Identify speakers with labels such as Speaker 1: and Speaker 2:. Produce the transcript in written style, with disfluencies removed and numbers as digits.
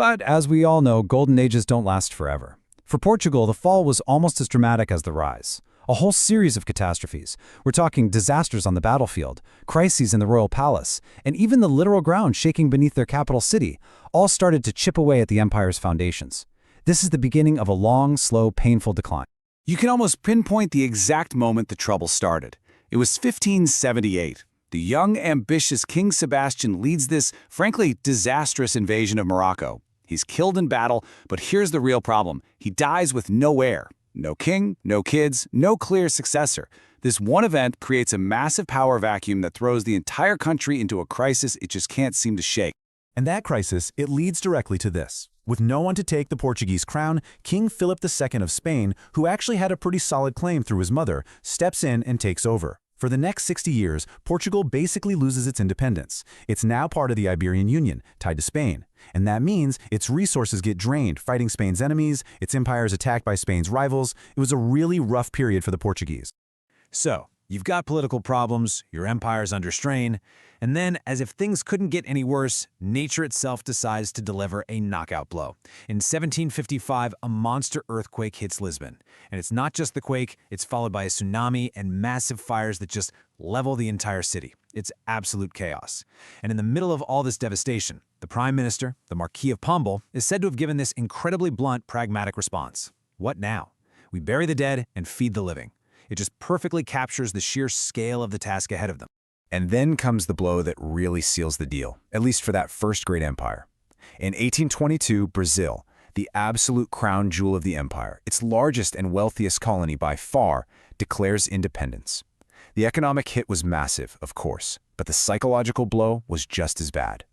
Speaker 1: But as we all know, golden ages don't last forever. For Portugal, the fall was almost as dramatic as the rise. A whole series of catastrophes. We're talking disasters on the battlefield, crises in the royal palace, and even the literal ground shaking beneath their capital city, all started to chip away at the empire's foundations. This is the beginning of a long, slow, painful decline.
Speaker 2: You can almost pinpoint the exact moment the trouble started. It was 1578. The young, ambitious King Sebastian leads this, frankly, disastrous invasion of Morocco. He's killed in battle, but here's the real problem. He dies with no heir. No king, no kids, no clear successor. This one event creates a massive power vacuum that throws the entire country into a crisis it just can't seem to shake.
Speaker 3: And that crisis, it leads directly to this. With no one to take the Portuguese crown, King Philip II of Spain, who actually had a pretty solid claim through his mother, steps in and takes over. For the next 60 years, Portugal basically loses its independence. It's now part of the Iberian Union, tied to Spain. And that means its resources get drained, fighting Spain's enemies, its empire is attacked by Spain's rivals. It was a really rough period for the Portuguese.
Speaker 4: So, you've got political problems, your empire's under strain, and then, as if things couldn't get any worse, nature itself decides to deliver a knockout blow. In 1755, a monster earthquake hits Lisbon. And it's not just the quake, it's followed by a tsunami and massive fires that just level the entire city. It's absolute chaos. And in the middle of all this devastation, the Prime Minister, the Marquis of Pombal, is said to have given this incredibly blunt, pragmatic response. What now? We bury the dead and feed the living. It just perfectly captures the sheer scale of the task ahead of them.
Speaker 1: And then comes the blow that really seals the deal, at least for that first great empire. In 1822, Brazil, the absolute crown jewel of the empire, its largest and wealthiest colony by far, declares independence. The economic hit was massive, of course, but the psychological blow was just as bad.